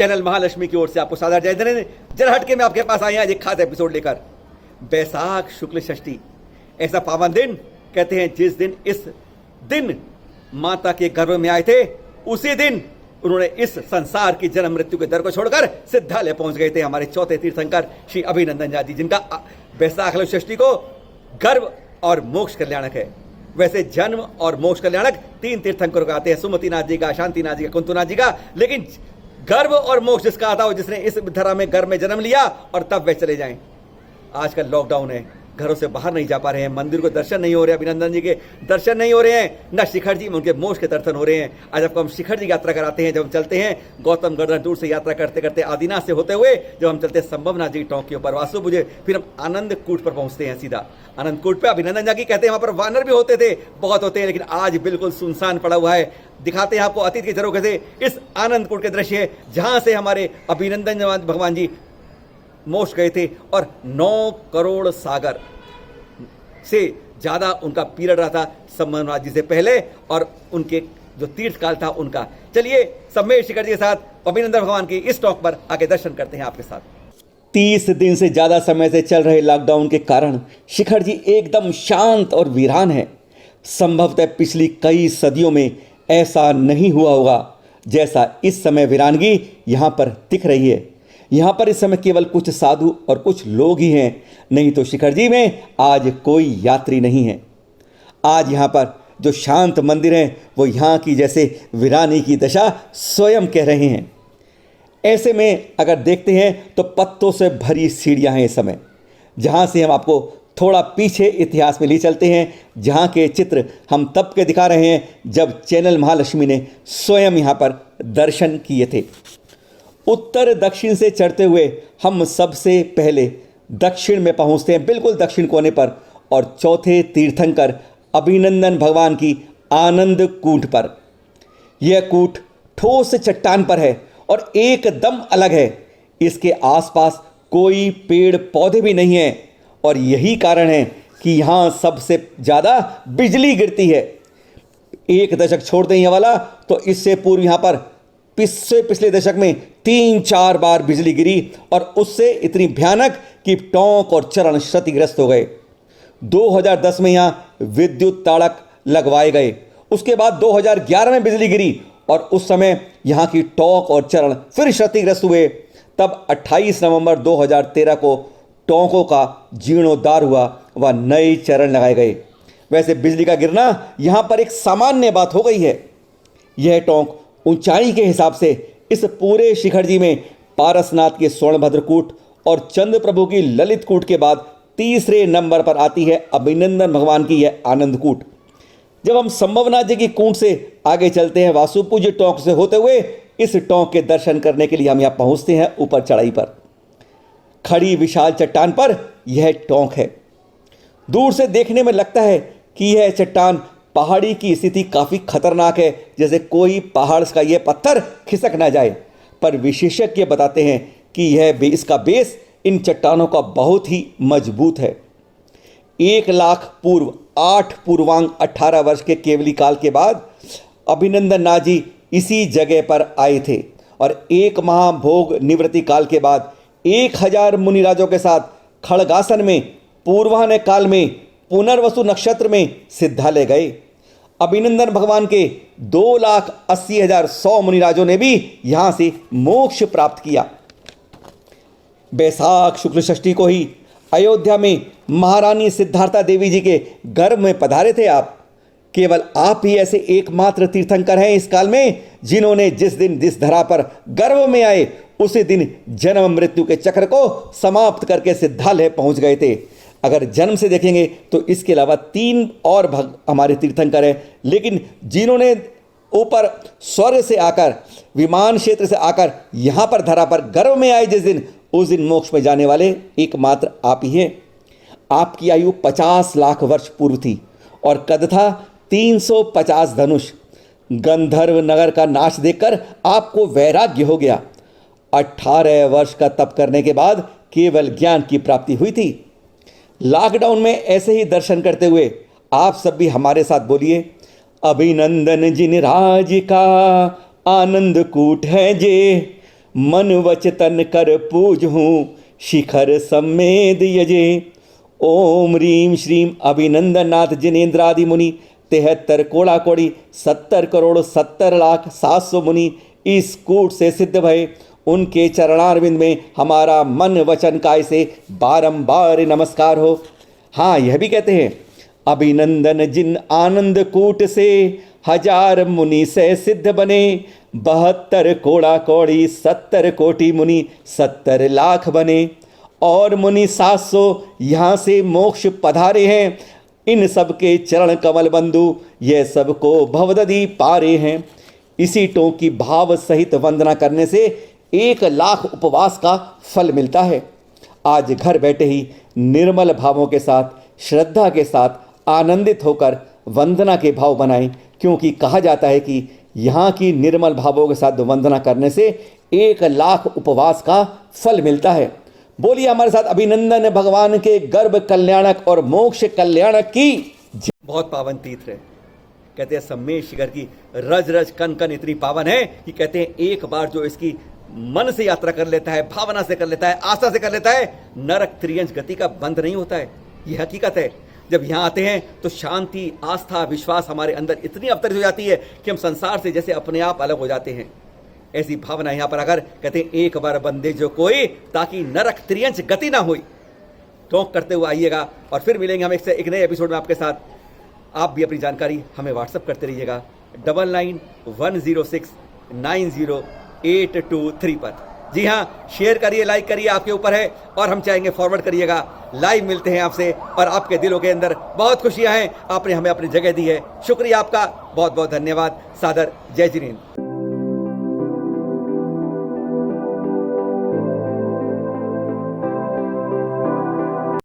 Channel Mahalakshmi की ओर से आपको सादर जय धन्य। जरा हटके में आपके पास आए आज एक खास एपिसोड लेकर। बैसाख शुक्ल षष्ठी ऐसा पावन दिन कहते हैं जिस दिन इस दिन माता के गर्भ में आए थे, उसी दिन उन्होंने इस संसार की जन्म मृत्यु के दर को छोड़कर सिद्धालय पहुंच गए थे हमारे चौथे तीर्थंकर श्री अभिनंदन जी, जिनका बैसाख षष्ठी को गर्भ और मोक्ष कल्याणक है। वैसे जन्म और मोक्ष कल्याणक 3 तीर्थंकरों का आते हैं, सुमतिनाथ जी का, शांतिनाथ जी का, कुंतुनाथ जी का, लेकिन गर्भ और मोक्ष जिसका आता हो, जिसने इस धरा में गर्भ में जन्म लिया और तब वे चले जाएं। आजकल लॉकडाउन है, घरों से बाहर नहीं जा पा रहे हैं, मंदिर को दर्शन नहीं हो रहे, अभिनंदन जी के दर्शन नहीं हो रहे हैं, न शिखर जी में उनके मोक्ष के दर्शन हो रहे हैं। आज आपको हम शिखर जी यात्रा कराते हैं। जब हम चलते हैं गौतम गर्दन टूर से यात्रा करते करते आदिनाथ से होते हुए जब हम चलते हैं संभवनाथ जी टोंक के ऊपर वासु बुझे, फिर हम आनंद कूट पर पहुंचते हैं। सीधा आनंद कूट पे अभिनंदन जी कहते हैं वहां पर वानर भी होते थे, बहुत होते हैं, लेकिन आज बिल्कुल सुनसान पड़ा हुआ है। दिखाते हैं आपको अतीत के झरोखे से इस आनंद कूट के दृश्य जहां से हमारे अभिनंदन भगवान जी मोक्ष गए थे और 9 करोड़ सागर से ज्यादा उनका पीरियड रहा था संभवनाथ जी से पहले, और उनके जो तीर्थ काल था उनका। चलिए सम्मेद शिखर जी के साथ अभिनंदन भगवान की इस टॉक पर आके दर्शन करते हैं आपके साथ। 30 दिन से ज्यादा समय से चल रहे लॉकडाउन के कारण शिखर जी एकदम शांत और वीरान है। संभवतः पिछली कई सदियों में ऐसा नहीं हुआ होगा जैसा इस समय वीरानगी यहां पर दिख रही है। यहाँ पर इस समय केवल कुछ साधु और कुछ लोग ही हैं, नहीं तो शिखर जी में आज कोई यात्री नहीं है। आज यहाँ पर जो शांत मंदिर हैं वो यहाँ की जैसे वीरानी की दशा स्वयं कह रहे हैं। ऐसे में अगर देखते हैं तो पत्तों से भरी सीढ़ियाँ हैं इस समय, जहाँ से हम आपको थोड़ा पीछे इतिहास में ले चलते हैं, जहाँ के चित्र हम तब के दिखा रहे हैं जब चैनल महालक्ष्मी ने स्वयं यहाँ पर दर्शन किए थे। उत्तर दक्षिण से चढ़ते हुए हम सबसे पहले दक्षिण में पहुंचते हैं, बिल्कुल दक्षिण कोने पर, और चौथे तीर्थंकर अभिनंदन भगवान की आनंद कूट पर। यह कूट ठोस चट्टान पर है और एकदम अलग है। इसके आसपास कोई पेड़ पौधे भी नहीं है और यही कारण है कि यहाँ सबसे ज़्यादा बिजली गिरती है। एक दशक छोड़ दें यह वाला, तो इससे पूर्व यहाँ पर पिछले दशक में 3-4 बार बिजली गिरी और उससे इतनी भयानक कि टोंक और चरण क्षतिग्रस्त हो गए। 2010 में यहाँ विद्युत ताड़क लगवाए गए। उसके बाद 2011 में बिजली गिरी और उस समय यहाँ की टोंक और चरण फिर क्षतिग्रस्त हुए। तब 28 नवंबर 2013 को टोंकों का जीर्णोद्धार हुआ व नए चरण लगाए गए। वैसे बिजली का गिरना यहाँ पर एक सामान्य बात हो गई है। यह टोंक ऊंचाई के हिसाब से इस पूरे शिखर जी में पारसनाथ के स्वर्णभद्र कूट और चंद्र प्रभु की ललित कूट के बाद तीसरे नंबर पर आती है अभिनंदन भगवान की यह आनंद कूट। जब हम संभवनाथ जी की कूट से आगे चलते हैं वासुपूज्य टोंक से होते हुए, इस टोंक के दर्शन करने के लिए हम यहाँ पहुँचते हैं ऊपर चढ़ाई पर। खड़ी विशाल चट्टान पर यह टोंक है। दूर से देखने में लगता है कि यह चट्टान पहाड़ी की स्थिति काफ़ी खतरनाक है, जैसे कोई पहाड़ का यह पत्थर खिसक ना जाए। पर विशेषज्ञ बताते हैं कि इसका बेस इन चट्टानों का बहुत ही मजबूत है। 1 लाख पूर्व 8 पूर्वांग 18 वर्ष के केवली काल के बाद अभिनंदन नाथ जी इसी जगह पर आए थे और 1 महाभोग निवृत्ति काल के बाद 1000 मुनिराजों के साथ खड़गासन में पूर्वाह्न काल में पुनर्वसु नक्षत्र में सिद्धालय गए। अभिनंदन भगवान के 2,80,100 मुनिराजों ने भी यहां से मोक्ष प्राप्त किया। बैसाख शुक्ल षष्ठी को ही अयोध्या में महारानी सिद्धार्था देवी जी के गर्भ में पधारे थे आप। केवल आप ही ऐसे एकमात्र तीर्थंकर हैं इस काल में जिन्होंने जिस दिन जिस धरा पर गर्भ में आए उसी दिन जन्म मृत्यु के चक्र को समाप्त करके सिद्धालय पहुंच गए थे। अगर जन्म से देखेंगे तो इसके अलावा 3 और हमारे तीर्थंकर हैं, लेकिन जिन्होंने ऊपर स्वर्ग से आकर विमान क्षेत्र से आकर यहाँ पर धरा पर गर्भ में आए जिस दिन, उस दिन मोक्ष में जाने वाले एकमात्र आप ही हैं। आपकी आयु 50 लाख वर्ष पूर्व थी और कद था 350 धनुष। गंधर्व नगर का नाश देखकर आपको वैराग्य हो गया। 18 वर्ष का तप करने के बाद केवल ज्ञान की प्राप्ति हुई थी। लॉकडाउन में ऐसे ही दर्शन करते हुए आप सब भी हमारे साथ बोलिए, अभिनंदन जिन राज का आनंद कूट है जे, मन वच तन कर पूज हूँ शिखर सम्मेद यजे। ओम रीम श्रीम अभिनंदनाथ जिनेन्द्रादि मुनि 73 कोड़ा कोड़ी 70 करोड़ 70 लाख 700 मुनि इस कूट से सिद्ध भय। उनके चरणारविंद में हमारा मन वचन काय से बारंबार नमस्कार हो। हाँ, यह भी कहते हैं अभिनंदन जिन आनंद कूट से 1000 मुनि से सिद्ध बने। 72 कोड़ा कौड़ी 70 कोटि मुनि 70 लाख बने। और मुनि 700 यहाँ से मोक्ष पधारे हैं। इन सब के चरण कमल बंधु ये सबको भवदधि पारे हैं। इसी टों की भाव सहित वंदना करने से 1 लाख उपवास का फल मिलता है। आज घर बैठे ही निर्मल भावों के साथ, श्रद्धा के साथ आनंदित होकर वंदना के भाव बनाएं, क्योंकि कहा जाता है कि यहाँ की निर्मल भावों के साथ वंदना करने से 1 लाख उपवास का फल मिलता है। बोलिए हमारे साथ अभिनंदन भगवान के गर्भ कल्याणक और मोक्ष कल्याणक की। बहुत पावन तीर्थ है। कहते हैं सम्मेद शिखर की रज रज कन कन इतनी पावन है कि कहते हैं एक बार जो इसकी मन से यात्रा कर लेता है, भावना से कर लेता है, आस्था से कर लेता है, नरक त्रियंश गति का बंध नहीं होता है। यह हकीकत है। जब यहाँ आते हैं तो शांति, आस्था, विश्वास हमारे अंदर इतनी अवतरित हो जाती है कि हम संसार से जैसे अपने आप अलग हो जाते हैं। ऐसी भावना यहाँ पर अगर कहते हैं एक बार बंदे जो कोई, ताकि नरक त्रियंश गति ना हुई। टोंक करते हुए आइएगा और फिर मिलेंगे हम एक नए एपिसोड में आपके साथ। आप भी अपनी जानकारी हमें व्हाट्सअप करते रहिएगा 9910908223 पर। जी हाँ, शेयर करिए, लाइक करिए, आपके ऊपर है। और हम चाहेंगे फॉरवर्ड करिएगा। लाइव मिलते हैं आपसे और आपके दिलों के अंदर बहुत खुशियां हैं। आपने हमें अपनी जगह दी है। शुक्रिया आपका, बहुत बहुत धन्यवाद। सादर जय जिनेंद्र।